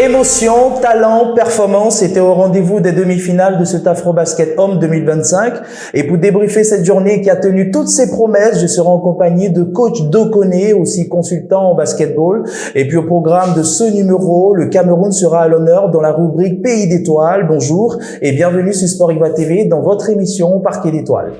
Émotion, talent, performance étaient au rendez-vous des demi-finales de cet Afrobasket Homme 2025. Et pour débriefer cette journée qui a tenu toutes ses promesses, je serai en compagnie de coach Dokone, aussi consultant en basketball. Et puis au programme de ce numéro, le Cameroun sera à l'honneur dans la rubrique Pays d'étoiles. Bonjour et bienvenue sur Sport-Iva TV dans votre émission Parquet d'étoiles.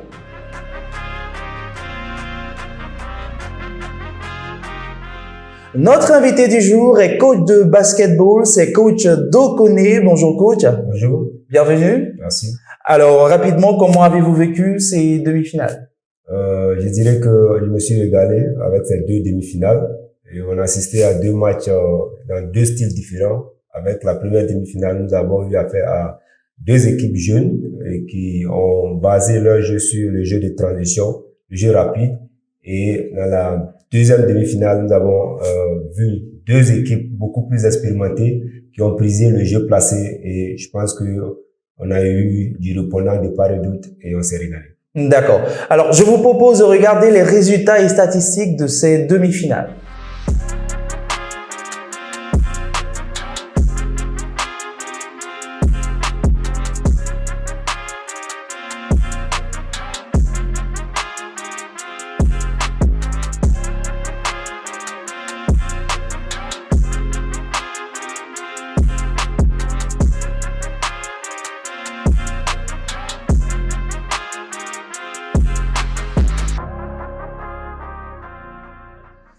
Notre invité du jour est coach de basketball, c'est coach Dokone. Bonjour coach. Bonjour. Bienvenue. Merci. Alors rapidement, comment avez-vous vécu ces demi-finales? Je dirais que je me suis régalé avec ces deux demi-finales et on a assisté à deux matchs dans deux styles différents. Avec la première demi-finale, nous avons eu affaire à deux équipes jeunes et qui ont basé leur jeu sur le jeu de transition, le jeu rapide. Et dans la deuxième demi-finale, nous avons vu deux équipes beaucoup plus expérimentées qui ont prisé le jeu placé et je pense que on a eu du répondant de part et d'autre et on s'est régalé. D'accord. Alors, je vous propose de regarder les résultats et statistiques de ces demi-finales.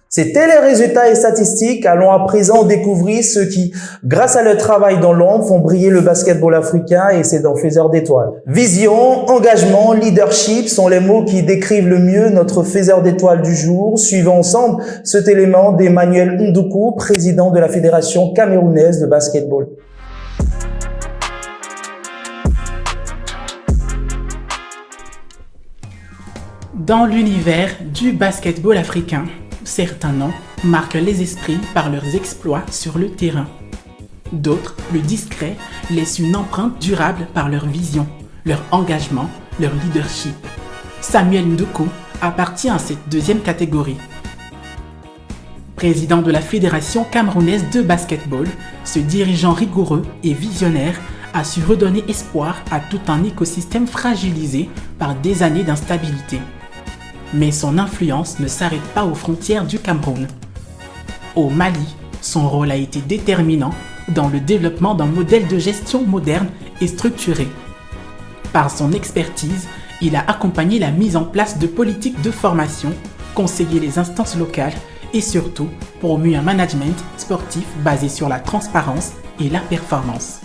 C'était les résultats et statistiques. Allons à présent découvrir ceux qui, grâce à leur travail dans l'ombre, font briller le basketball africain et c'est dans Faiseur d'étoiles. Vision, engagement, leadership sont les mots qui décrivent le mieux notre Faiseur d'étoiles du jour. Suivons ensemble cet élément d'Emmanuel Ndoukou, président de la Fédération camerounaise de basketball. Dans l'univers du basketball africain, certains noms marquent les esprits par leurs exploits sur le terrain. D'autres, le discret, laissent une empreinte durable par leur vision, leur engagement, leur leadership. Samuel Ndoukou appartient à cette deuxième catégorie. Président de la Fédération camerounaise de basketball, ce dirigeant rigoureux et visionnaire a su redonner espoir à tout un écosystème fragilisé par des années d'instabilité. Mais son influence ne s'arrête pas aux frontières du Cameroun. Au Mali, son rôle a été déterminant dans le développement d'un modèle de gestion moderne et structuré. Par son expertise, il a accompagné la mise en place de politiques de formation, conseillé les instances locales et surtout promu un management sportif basé sur la transparence et la performance.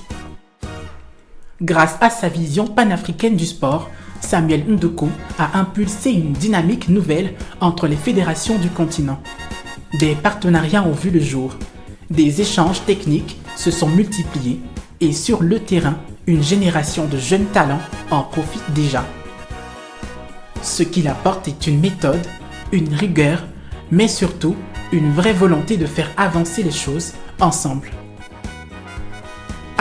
Grâce à sa vision panafricaine du sport, Samuel Ndoukou a impulsé une dynamique nouvelle entre les fédérations du continent. Des partenariats ont vu le jour, des échanges techniques se sont multipliés et sur le terrain, une génération de jeunes talents en profite déjà. Ce qu'il apporte est une méthode, une rigueur, mais surtout une vraie volonté de faire avancer les choses ensemble.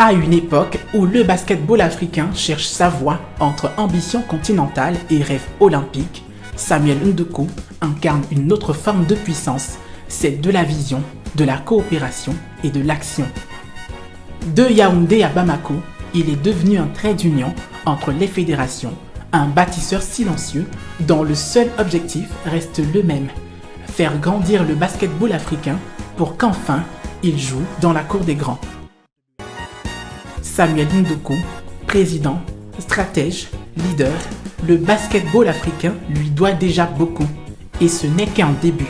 À une époque où le basketball africain cherche sa voie entre ambition continentale et rêve olympique, Samuel Ndoukou incarne une autre forme de puissance, celle de la vision, de la coopération et de l'action. De Yaoundé à Bamako, il est devenu un trait d'union entre les fédérations, un bâtisseur silencieux dont le seul objectif reste le même, faire grandir le basketball africain pour qu'enfin il joue dans la cour des grands. Samuel Ndoukou, président, stratège, leader, le basketball africain lui doit déjà beaucoup et ce n'est qu'un début.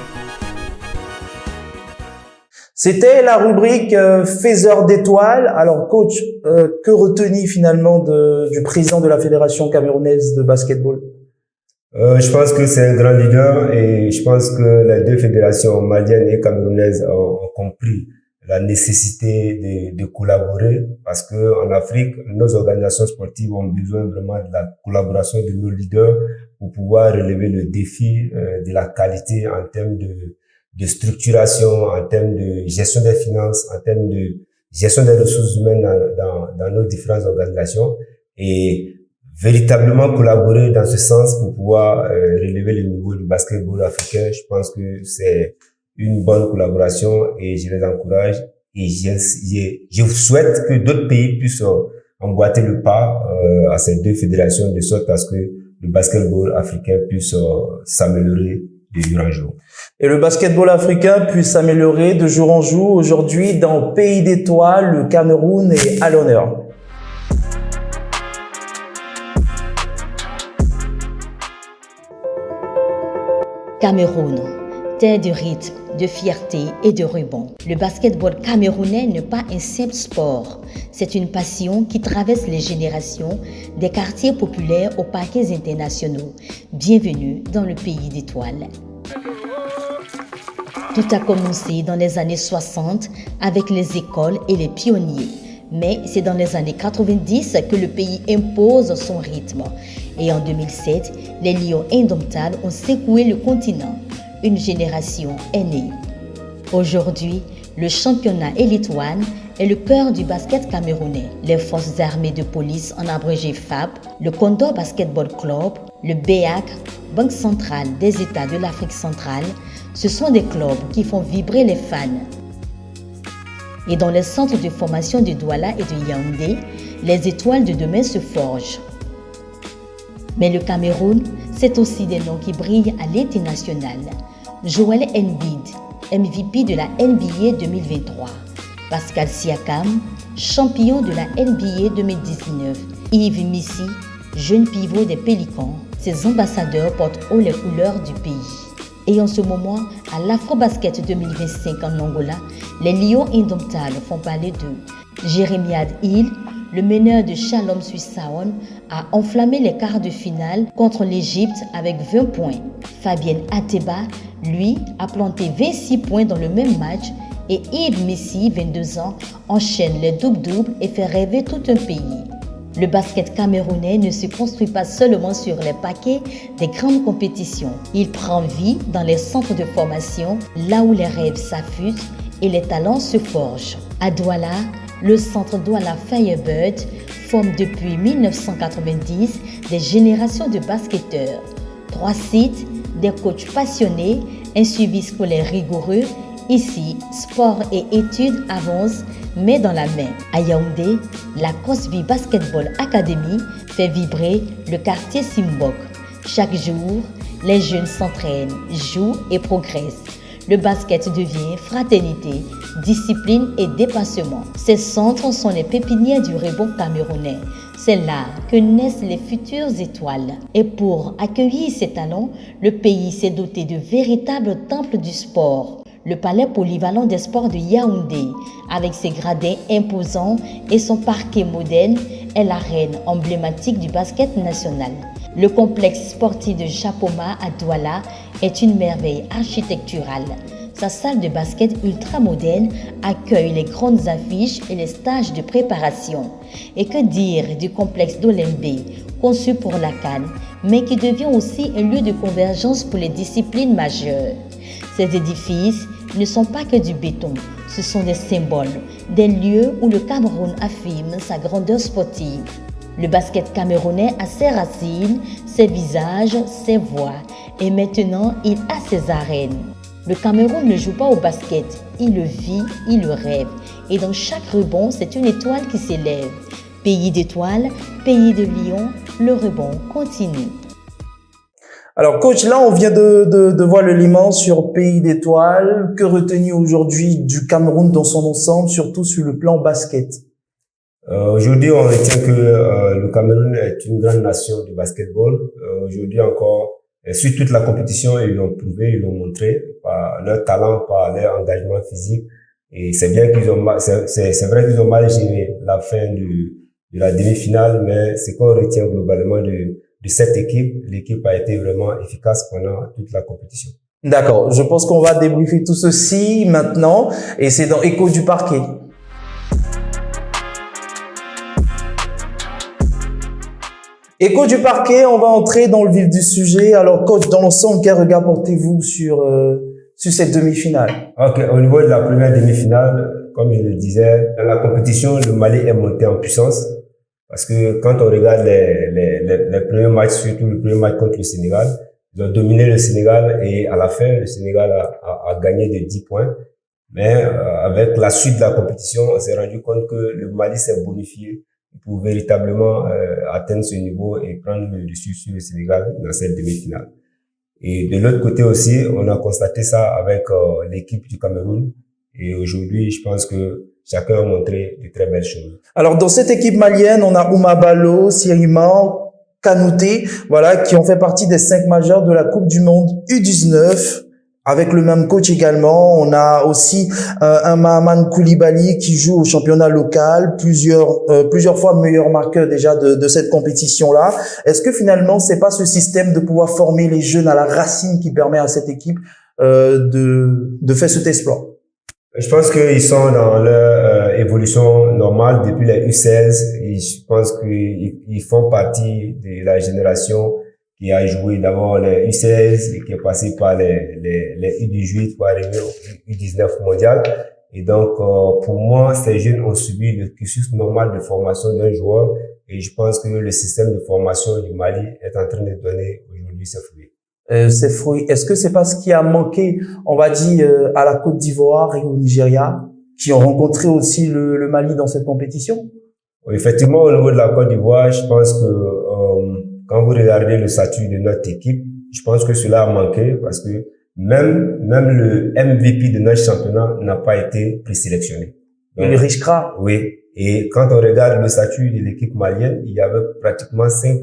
C'était la rubrique Faiseur d'étoiles. Alors coach, que retenir finalement du président de la Fédération camerounaise de basketball? Je pense que c'est un grand leader et je pense que les deux fédérations maliennes et camerounaises ont compris la nécessité de collaborer parce que en Afrique, nos organisations sportives ont besoin vraiment de la collaboration de nos leaders pour pouvoir relever le défi de la qualité en termes de structuration, en termes de gestion des finances, en termes de gestion des ressources humaines dans nos différentes organisations et véritablement collaborer dans ce sens pour pouvoir relever le niveau du basketball africain. Je pense que c'est une bonne collaboration et je les encourage. Et je souhaite que d'autres pays puissent emboîter le pas à ces deux fédérations de sorte à ce que le basketball africain puisse s'améliorer de jour en jour. Et le basketball africain puisse s'améliorer de jour en jour. Aujourd'hui, dans Pays d'étoiles, le Cameroun est à l'honneur. Cameroun, terre de rythme, de fierté et de rebond. Le basketball camerounais n'est pas un simple sport. C'est une passion qui traverse les générations, des quartiers populaires aux parquets internationaux. Bienvenue dans le pays d'étoiles. Tout a commencé dans les années 60 avec les écoles et les pionniers. Mais c'est dans les années 90 que le pays impose son rythme. Et en 2007, les Lions indomptables ont secoué le continent. Une génération est née. Aujourd'hui, le championnat Elite One est le cœur du basket camerounais. Les forces armées de police, en abrégé FAB, le Condor Basketball Club, le BEAC, Banque centrale des États de l'Afrique centrale, ce sont des clubs qui font vibrer les fans. Et dans les centres de formation de Douala et de Yaoundé, les étoiles de demain se forgent. Mais le Cameroun, c'est aussi des noms qui brillent à l'international. Joel Embiid, MVP de la NBA 2023. Pascal Siakam, champion de la NBA 2019. Yves Missi, jeune pivot des Pélicans. Ses ambassadeurs portent haut les couleurs du pays. Et en ce moment, à l'Afrobasket 2025 en Angola, les Lions indomptables font parler d'eux. Jeremiah Hill, le meneur de Shalom Suissaon, a enflammé les quarts de finale contre l'Égypte avec 20 points. Fabienne Ateba, lui, a planté 26 points dans le même match et Yves Messi, 22 ans, enchaîne les doubles-doubles et fait rêver tout un pays. Le basket camerounais ne se construit pas seulement sur les paquets des grandes compétitions. Il prend vie dans les centres de formation, là où les rêves s'affûtent et les talents se forgent. À Douala, le centre Douala Firebird forme depuis 1990 des générations de basketteurs. 3 sites, des coachs passionnés, un suivi scolaire rigoureux. Ici, sport et études avancent main dans la main. À Yaoundé, la Cosby Basketball Academy fait vibrer le quartier Simbok. Chaque jour, les jeunes s'entraînent, jouent et progressent. Le basket devient fraternité, discipline et dépassement. Ces centres sont les pépinières du rebond camerounais. C'est là que naissent les futures étoiles. Et pour accueillir ces talents, le pays s'est doté de véritables temples du sport. Le palais polyvalent des sports de Yaoundé, avec ses gradins imposants et son parquet moderne, est l'arène emblématique du basket national. Le complexe sportif de Chapoma à Douala est une merveille architecturale. Sa salle de basket ultra moderne accueille les grandes affiches et les stages de préparation. Et que dire du complexe d'Olembe, conçu pour la CAN, mais qui devient aussi un lieu de convergence pour les disciplines majeures. Ces édifices ne sont pas que du béton, ce sont des symboles, des lieux où le Cameroun affirme sa grandeur sportive. Le basket camerounais a ses racines, ses visages, ses voix, et maintenant il a ses arènes. Le Cameroun ne joue pas au basket, il le vit, il le rêve, et dans chaque rebond, c'est une étoile qui s'élève. Pays d'étoiles, pays de lions, le rebond continue. Alors coach, là on vient de voir le Liman sur Pays d'étoiles. Que retenir aujourd'hui du Cameroun dans son ensemble, surtout sur le plan basket? Aujourd'hui, on retient que le Cameroun est une grande nation de basketball. Aujourd'hui encore, sur toute la compétition, ils l'ont prouvé, ils l'ont montré par leur talent, par leur engagement physique. Et c'est bien qu'ils ont, c'est vrai qu'ils ont mal géré la fin de la demi-finale, mais ce qu'on retient globalement de cette équipe, l'équipe a été vraiment efficace pendant toute la compétition. D'accord, je pense qu'on va débriefer tout ceci maintenant, et c'est dans Écho du parquet. Écho du parquet, on va entrer dans le vif du sujet. Alors coach, dans l'ensemble, quel regard portez-vous sur cette demi-finale? Ok, au niveau de la première demi-finale, comme je le disais, dans la compétition, le Mali est monté en puissance. Parce que quand on regarde les premiers matchs, surtout le premier match contre le Sénégal, ils ont dominé le Sénégal et à la fin, le Sénégal a gagné de 10 points. Mais avec la suite de la compétition, on s'est rendu compte que le Mali s'est bonifié pour véritablement atteindre ce niveau et prendre le dessus sur le Sénégal dans cette demi-finale. Et de l'autre côté aussi, on a constaté ça avec l'équipe du Cameroun. Et aujourd'hui, je pense que chacun a montré de très belles choses. Alors, dans cette équipe malienne, on a Ouma Ballo, Siriman, Kanouté, voilà, qui ont fait partie des 5 majeurs de la Coupe du Monde U19. Avec le même coach également, on a aussi un Mahaman Koulibaly qui joue au championnat local, plusieurs fois meilleur marqueur déjà de cette compétition-là. Est-ce que finalement, c'est pas ce système de pouvoir former les jeunes à la racine qui permet à cette équipe de faire cet exploit? Je pense qu'ils sont dans leur évolution normale depuis les U16 et je pense qu'ils font partie de la génération qui a joué d'abord les U16 et qui est passé par les U18 pour arriver au U19 mondial. Et donc, pour moi, ces jeunes ont subi le cursus normal de formation d'un joueur et je pense que le système de formation du Mali est en train de donner aujourd'hui ses fruits. Ces fruits, est-ce que c'est pas ce qui a manqué, on va dire, à la Côte d'Ivoire et au Nigeria, qui ont rencontré aussi le Mali dans cette compétition? Effectivement, au niveau de la Côte d'Ivoire, je pense que quand vous regardez le statut de notre équipe, je pense que cela a manqué parce que même le MVP de notre championnat n'a pas été présélectionné. Le Richkra. Oui. Et quand on regarde le statut de l'équipe malienne, il y avait pratiquement 5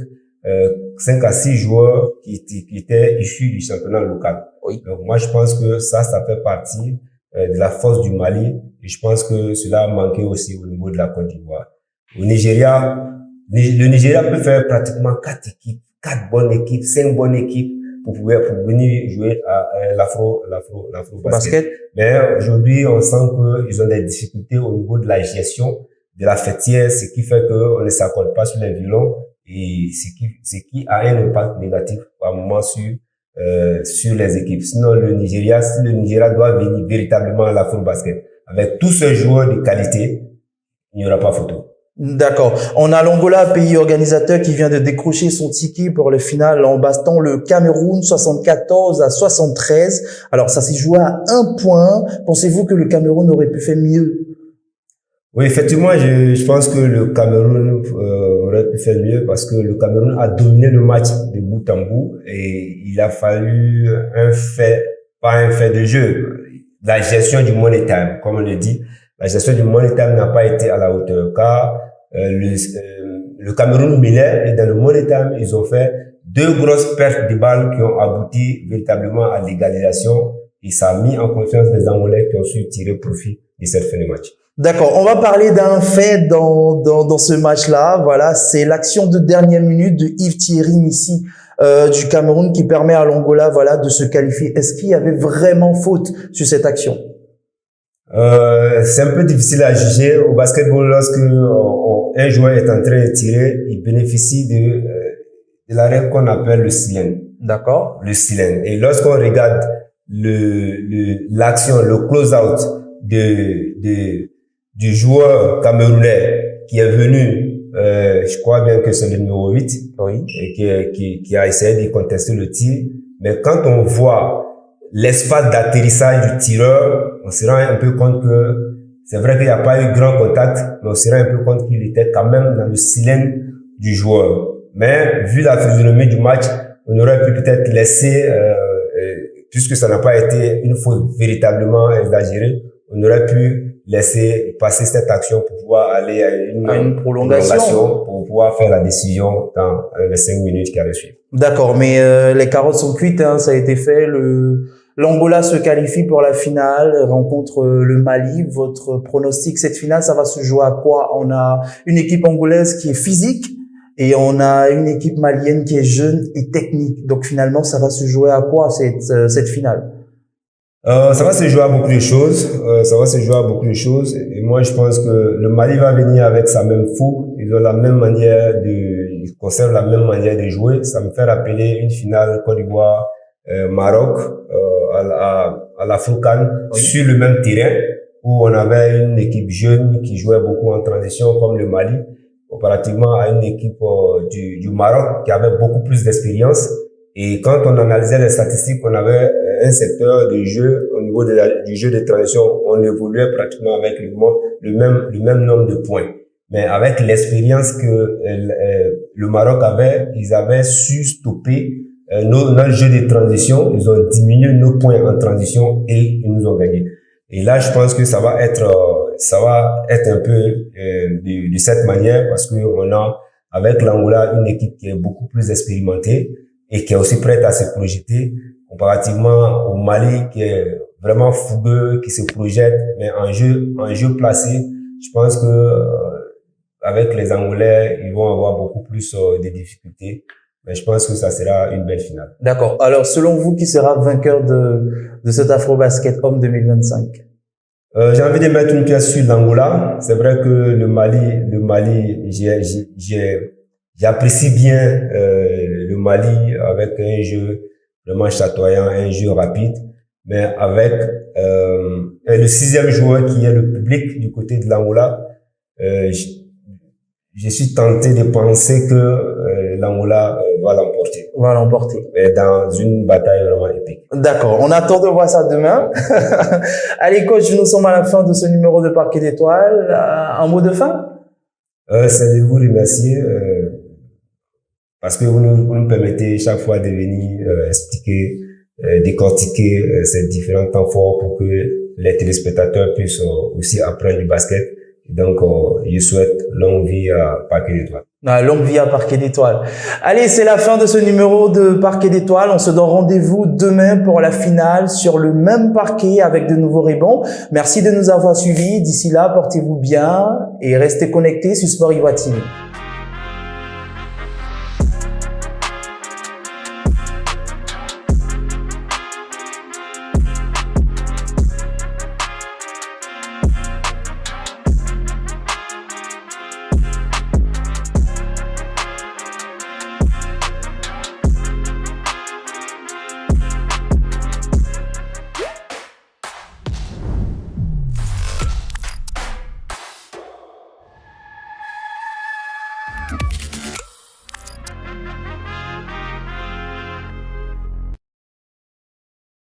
à 6 joueurs qui étaient issus du championnat local. Oui. Donc moi, je pense que ça fait partie de la force du Mali et je pense que cela a manqué aussi au niveau de la Côte d'Ivoire. Au Nigeria, le Nigeria peut faire pratiquement 4 équipes, 4 bonnes équipes, 5 bonnes équipes pour venir jouer à l'afro-basket. Mais aujourd'hui, on sent qu'ils ont des difficultés au niveau de la gestion de la fêtière, ce qui fait qu'on ne s'accorde pas sur les violons et ce qui a un impact négatif par moment sur les équipes. Sinon, si le Nigeria doit venir véritablement à l'afro-basket avec tous ces joueurs de qualité, il n'y aura pas photo. D'accord. On a l'Angola, pays organisateur, qui vient de décrocher son ticket pour le final en battant le Cameroun 74-73. Alors, ça s'est joué à 1 point. Pensez-vous que le Cameroun aurait pu faire mieux? Oui, effectivement, je pense que le Cameroun aurait pu faire mieux parce que le Cameroun a dominé le match de bout en bout et il a fallu pas un fait de jeu, la gestion du money time, comme on le dit. La gestion du money time n'a pas été à la hauteur car le Cameroun menait et dans le money time, ils ont fait 2 grosses pertes de balles qui ont abouti véritablement à l'égalisation et ça a mis en confiance les Angolais qui ont su tirer profit de cette fin de match. D'accord. On va parler d'un fait dans ce match-là. Voilà, c'est l'action de dernière minute de Yves Thierry Missi du Cameroun qui permet à l'Angola, voilà, de se qualifier. Est-ce qu'il y avait vraiment faute sur cette action? C'est un peu difficile à juger. Au basketball, lorsque un joueur est en train de tirer, il bénéficie de la règle qu'on appelle le cylindre. D'accord. Le cylindre. Et lorsqu'on regarde l'action, le close-out du joueur camerounais qui est venu, je crois bien que c'est le numéro 8, oui, et qui a essayé de contester le tir. Mais quand on voit l'espace d'atterrissage du tireur, on se rend un peu compte que c'est vrai qu'il n'y a pas eu grand contact, mais on se rend un peu compte qu'il était quand même dans le cylindre du joueur. Mais vu la physionomie du match, on aurait pu peut-être laisser, puisque ça n'a pas été une faute véritablement exagérée, on aurait pu laisser passer cette action pour pouvoir aller à une prolongation pour pouvoir faire la décision dans les 5 minutes qui allaient suivre. D'accord, mais les carottes sont cuites, hein, ça a été fait. L'Angola se qualifie pour la finale, rencontre le Mali. Votre pronostic, cette finale, ça va se jouer à quoi? On a une équipe angolaise qui est physique et on a une équipe malienne qui est jeune et technique. Donc finalement, ça va se jouer à quoi cette finale? Ça va se jouer à beaucoup de choses. Et moi, je pense que le Mali va venir avec sa même fougue. Ils ont la même manière ils conservent la même manière de jouer. Ça me fait rappeler une finale Côte d'Ivoire, Maroc, à l'Afro-CAN, oui, sur le même terrain, où on avait une équipe jeune qui jouait beaucoup en transition, comme le Mali, comparativement à une équipe du Maroc qui avait beaucoup plus d'expérience Et quand on analysait les statistiques, on avait un secteur de jeu au niveau du jeu de transition, on évoluait pratiquement avec le même nombre de points. Mais avec l'expérience que le Maroc avait, ils avaient su stopper notre jeu de transition. Ils ont diminué nos points en transition et ils nous ont gagné. Et là, je pense que ça va être un peu de cette manière, parce que on a avec l'Angola une équipe qui est beaucoup plus expérimentée et qui est aussi prête à se projeter, comparativement au Mali qui est vraiment fougueux, qui se projette, mais en jeu placé, je pense que avec les Angolais, ils vont avoir beaucoup plus de difficultés. Mais je pense que ça sera une belle finale. D'accord. Alors, selon vous, qui sera vainqueur de cet Afrobasket Homme 2025? J'ai envie de mettre une pièce sur l'Angola. C'est vrai que le Mali, j'apprécie bien le Mali avec un jeu vraiment chatoyant, un jeu rapide, mais avec le sixième joueur qui est le public du côté de l'Angola. Je suis tenté de penser que l'Angola va l'emporter. Va l'emporter. Dans une bataille vraiment épique. D'accord. On attend de voir ça demain. Allez, coach, nous sommes à la fin de ce numéro de Parquet d'Étoiles. Un mot de fin? C'est de vous remercier parce que vous nous permettez chaque fois de venir expliquer, décortiquer ces différents temps forts pour que les téléspectateurs puissent aussi apprendre du basket. Donc, je souhaite longue vie à Parquet d'Étoiles. Longue vie à Parquet d'Étoiles. Allez, c'est la fin de ce numéro de Parquet d'Étoiles. On se donne rendez-vous demain pour la finale sur le même parquet avec de nouveaux rebonds. Merci de nous avoir suivis. D'ici là, portez-vous bien et restez connectés sur Sport Ivoire TV.